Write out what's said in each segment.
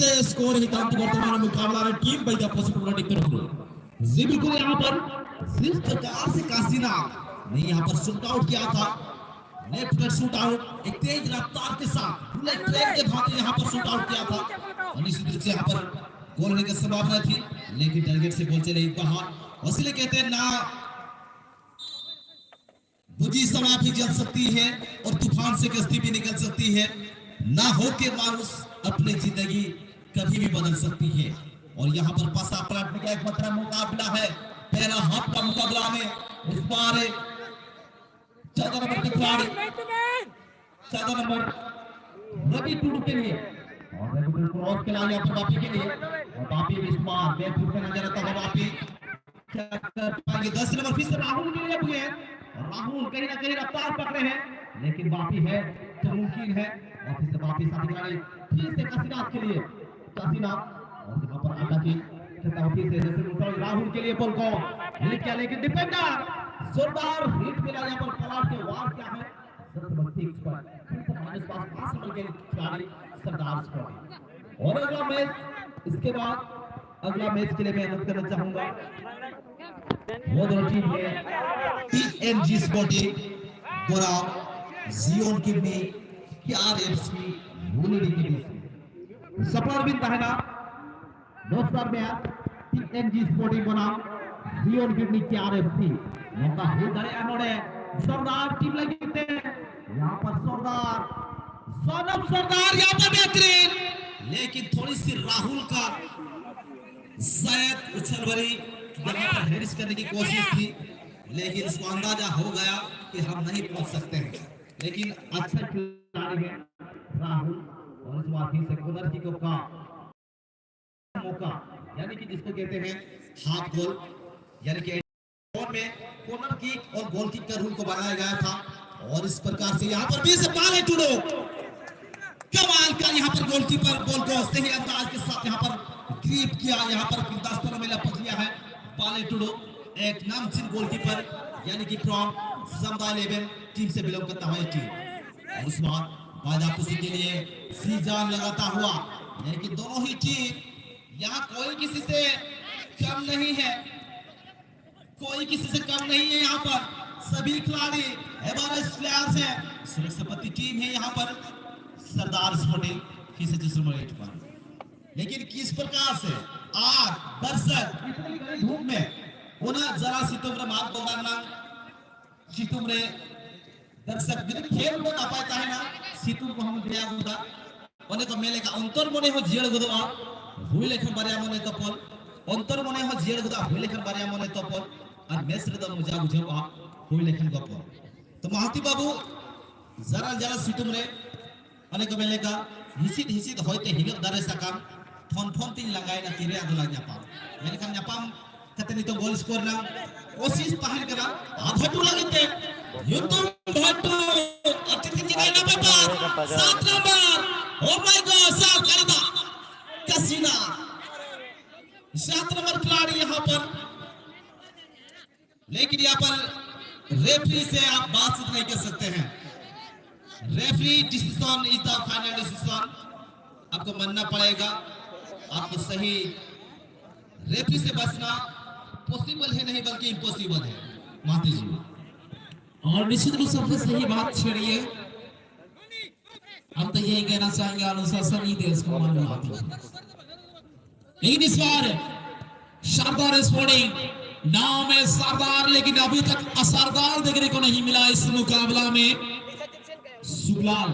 से स्कोर ही तांती वर्तमान मुकाबला में टीम बैदा पॉजिटिव रेटिंग तरफ जी बिल्कुल यहाँ पर जिस प्रकार से कासीना ने यहाँ पर शूट आउट किया था, लेफ्ट पर शूट आउट एक तेज रफ्तार के साथ बुलेट ट्रेन के भांति यहाँ पर शूट आउट किया था और निश्चित रूप से यहाँ पर गोल होने की संभावना थी, लेकिन टारगेट से बॉल चले बाहर। इसलिए कहते हैं ना बुझी समा भी जल सकती है और तूफान से कश्ती भी निकल सकती है, ना हो के मानुस अपनी जिंदगी कभी भी बदल सकती है। और यहाँ पर पासा पलटने का एक मतलब मुकाबला है, पहला हाफ का मुकाबला में इस बार 14 नंबर के खिलाड़ी 14 नंबर रवि टूडू के लिए और रवि टूडू क्रॉस खेला यहाँ पर वापी के लिए और वापी भी इस बार बैक फुट पे नजर आता है। वापी क्या कर पाएंगे? 10 नंबर फिर से राहुल के लिए हुए और राहुल कहीं ना कहीं रफ्तार पकड़े हैं, लेकिन वापी है तो मुमकिन है और फिर से वापी साथी खिलाड़ी फिर से काशीनाथ के लिए काशीनाथ और यहाँ पर आटा की फिर से जैसे राहुल के लिए बॉल को हिट किया, लेकिन डिफेंडर जोरदार हिट मिला यहाँ पर पलाट के वार क्या है सरदार स्पोर्टिंग। और अगला मैच इसके बाद अगला मैच के लिए मैं अनुरोध करना चाहूंगा वो दोनों टीम है टीएमजी स्पोर्टिंग बोरा जियोन किडनी केआरएफसी यूनिटी के बीच सफर बिन तहना दोस्तार में टीएमजी स्पोर्टिंग बनाम जियोन किडनी केआरएफसी मौका हो गए अनोड़े सरदार टीम लगते यहाँ पर सरदार यहाँ पर बेहतरीन, लेकिन थोड़ी सी राहुल का शायद उछल भरी यहाँ पर हेरिस करने की कोशिश थी, लेकिन इसको अंदाजा हो गया कि हम नहीं पहुंच सकते हैं, लेकिन अच्छा खिलाड़ी है राहुल और इस बार फिर से कॉर्नर किक का मौका यानी कि जिसको कहते हैं हाफ गोल यानी कि में कॉर्नर किक और गोल किक का रूल को बनाया गया था और इस प्रकार से यहाँ पर भी से बाले टूडो कमाल का यहाँ पर गोलकीपर बॉल को सही अंदाज के साथ यहाँ पर ग्रिप किया, यहाँ पर गुलदस्ता में लपक लिया है बाले टूडो एक नामचीन गोलकीपर यानी कि फ्रॉम समुदाय 11 टीम से बिलोंग करता है टीम और उस बार बादापुसी के लिए सीजान लगाता हुआ यानी कि दोनों ही टीम यहाँ कोई किसी से कम नहीं है, कोई किसी से कम नहीं है, यहाँ पर सभी खिलाड़ी एवरेस्ट प्लेयर्स हैं। सुरक्षापति टीम है यहाँ पर सरदार स्पोर्टिंग फिर से दूसरे नंबर 8 पर, लेकिन किस प्रकार से आग बरसत धूप में उन्हें जरा सितुमरे मात बोलना सितुमरे दर्शक दिन खेल में ना पाता है ना सितुम को हम गया गुदा उन्हें तो मेले का अंतर मने हो जेड़ गुदा हुई लेखन बारिया मने तो पल अंतर मने हो जेड़ गुदा हुई लेखन बारिया मने तो पल और मैच रे तो मुझे बुझेवा हुई लेखन को पल तो महाती बाबू जरा जरा सितुमरे अनेक मेले का हिसित होते हिगत दारे सकाम फोन तीन लगाए ना तीरे आदो लग जापा मैंने कहा जापाम कतनी तो गोल स्कोर ना कोशिश पहन करा भट्टू लगते युद्धम भट्टू अतिथि जगह ना पापा 7 नंबर ओ माय गॉड साफ करदा कसीना 7 नंबर खिलाड़ी यहाँ पर, लेकिन यहाँ पर रेफरी से आप बातचीत नहीं कर सकते हैं। Referee decision is the final decision, आपको मानना पड़ेगा, आपको सही रेफरी से बचना पॉसिबल है नहीं बल्कि इम्पॉसिबल है माती जी। और निश्चित रूप से सही बात छेड़ी है, हम तो यही कहना चाहेंगे अनुशासन ही देश को मानना आती है, लेकिन इस बार सरदार स्पोर्टिंग नाम है सरदार, लेकिन अभी तक असरदार देखने को नहीं मिला इस मुकाबला में। सुगलाल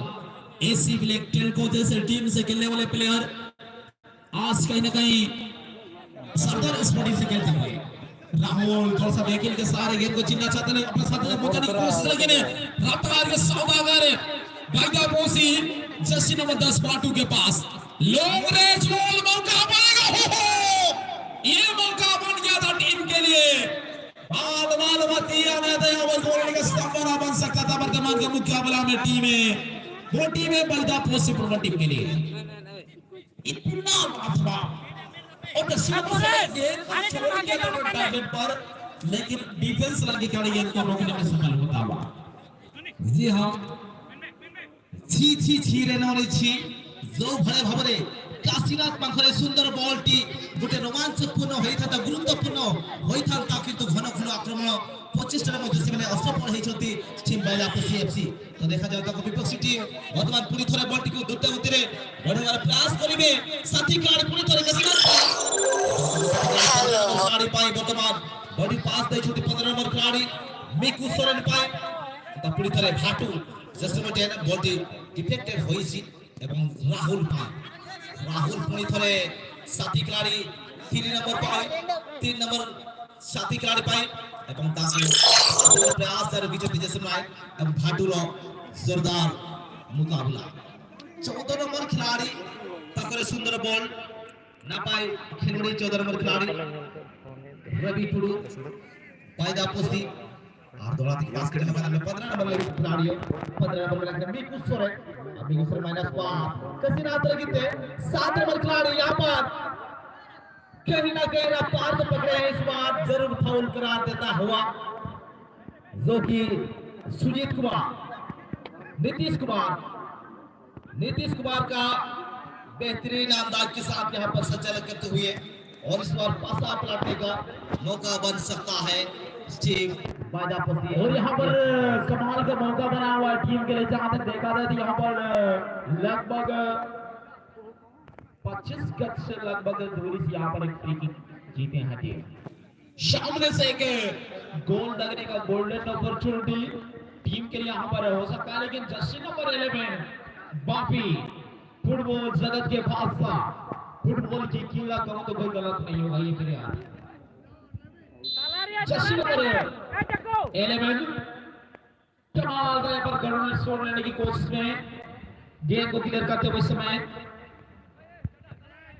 एसी ब्लैक टेलको जैसे टीम से खेलने वाले प्लेयर आज कहीं ना कहीं सरदार स्पोर्टिंग से खेलते हुए राहुल थोड़ा सा वेकिल के सारे गेंद को छीनना चाहते हैं, अपने साथ मौका की कोशिश लेकिन रफ्तार के सौदागर भाईदा बोसी जर्सी नंबर 10 बाटू के पास लॉन्ग रेंज बॉल मौका बनेगा, ये मौका बन गया था टीम के लिए। बाद मालूमतिया ने दया वो गोल का स्तंभरा बन सकता था वर्तमान के मुकाबला में वो टीमें बलदा पोसी टीम के लिए इतना मात्रा और टारगेट पर, लेकिन डिफेंस लगी खड़ी गेंद को रोकने में सफल होता हुआ। जी हाँ छी रहने वाली छी जो भरे भवरे काशीनाथ पाखरे सुंदर बॉलटी गोटे रोमांचपूर्ण होता गुरुत्वपूर्ण होता किंतु घन घन आक्रमण 25 टा मध्य से असफल होती टीम बाइलापुसी एफसी। तो देखा जाए विपक्षी टीम वर्तमान पुरी थरे बॉल टी को द्रुत गति रे बढ़ेबार प्रयास करिवे साथी कार्ड पुरी थरे काशीनाथ पाई वर्तमान बॉडी पास दे छुटी 15 नंबर खिलाड़ी मिकु सोरेन पाई पुरी थरे भाटू जसमें जेन बॉल टी डिफेक्टेड होईसी एवं राहुल पाई राहुल पुरी थरे साथी खिलाड़ी 3 नंबर पाई 3 नंबर साथी खिलाड़ी पाई एवं ताके प्रयास कर विजय जसमें एवं भाटू रो जोरदार मुकाबला 14 नंबर खिलाड़ी ताकरे सुंदर बॉल ना पाए खिलाड़ी 14 नंबर खिलाड़ी रवि टुडू पायदा पोस्ती और दौड़ाती की बास्केट में 15 नंबर खिलाड़ी 15 नंबर में मिकु सोरेन मिकु सोरेन माइनस पास काशीनाथ लगते 7 नंबर खिलाड़ी यहां पर कहीं ना कहीं रफ्तार तो पकड़े हैं इस बार जरूर फाउल करार देता हुआ जो कि सुजीत कुमार नीतीश कुमार का बेहतरीन अंदाज के साथ यहां पर संचालन करते हुए और इस बार पासा पलटने का मौका बन सकता है टीम बाइलापुसी। और यहाँ पर कमाल का मौका बना हुआ है टीम के लिए। जहां तक देखा जाए तो यहाँ पर लगभग 25 गज से लगभग दूरी से यहाँ पर एक फ्री किक जीते हैं टीम। सामने से एक गोल लगने का गोल्डन अपॉर्चुनिटी टीम के लिए यहाँ पर हो सकता है, लेकिन जर्सी नंबर 11 बापी फुटबॉल जगत के बादशाह फुटबॉल की किला कहूं तो कोई गलत नहीं होगा ये मेरे यार। जर्सी नंबर 11 कमाल का यहाँ पर गड़बड़ छोड़ लेने की कोशिश में गेंद को क्लियर करते हुए समय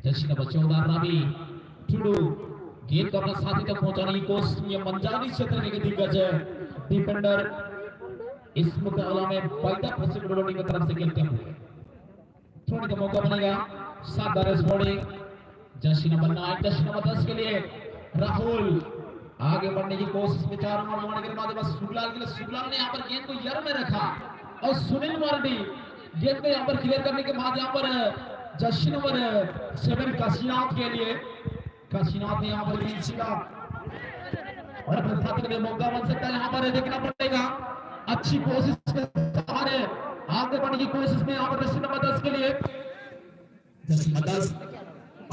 जर्सी नंबर 14 रवि टुडू गेंद को अपने साथी तक पहुंचाने की कोशिश में मंजानी क्षेत्र के दिग्गज डिफेंडर इस मुकाबला में बाइलापुसी फुटबॉल टीम की तरफ से खेलते हुए थोड़ी का मौका बनेगा। शानदार scoring Jersey number 9 Jersey number 10 के लिए राहुल आगे बढ़ने की कोशिश में 4 नंबर मोड़ने के बाद सुगलाल के लिए सुगलाल ने यहाँ पर गेंद को यर में रखा और सुनील मर्डी गेंद को यहाँ पर क्लियर करने के बाद यहाँ पर जर्सी नंबर 7 काशीनाथ के लिए काशीनाथ ने यहाँ पर गेंद सीधा और अपने साथी के लिए मौका बन सकता है। यहाँ पर देखना पड़ेगा अच्छी कोशिश के सहारे आगे बढ़ने की कोशिश में यहाँ पर जर्सी नंबर 10 के लिए जर्सी नंबर 10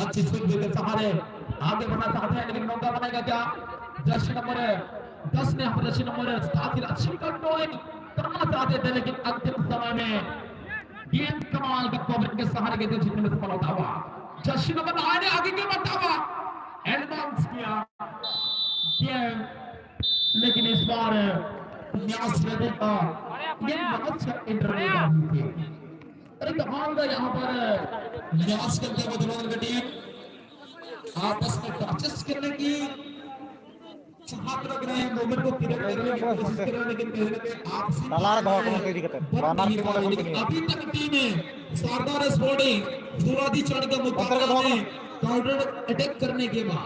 अच्छी स्विंग के सहारे आगे बढ़ना चाहते हैं, लेकिन मौका बनेगा क्या? जर्सी नंबर 10 ने यहाँ जर्सी नंबर 7 की अच्छी कंट्रोलिंग करना चाहते थे, लेकिन अंतिम समय में गेंद कमाल का कवरिंग के सहारे गेंद जीतने में सफल होता हुआ जर्सी नंबर 9 ने आगे के बढ़ता हुआ एडवांस किया गेंद, लेकिन इस बार न्यास लेने का ये बहुत अच्छा इंटरव्यू थे। अरे कमाल का यहाँ पर न्यास करते हुए दोनों की टीम आपस में टचेस करने की चाहत रख रहे हैं, मूवमेंट को क्लियर करने की कोशिश कर रहे हैं, लेकिन कहीं ना कहीं आपसी अभी तक टीम शानदार स्पोर्टिंग शुरुआती चरण का मुकाबला में काउंटर अटैक करने के बाद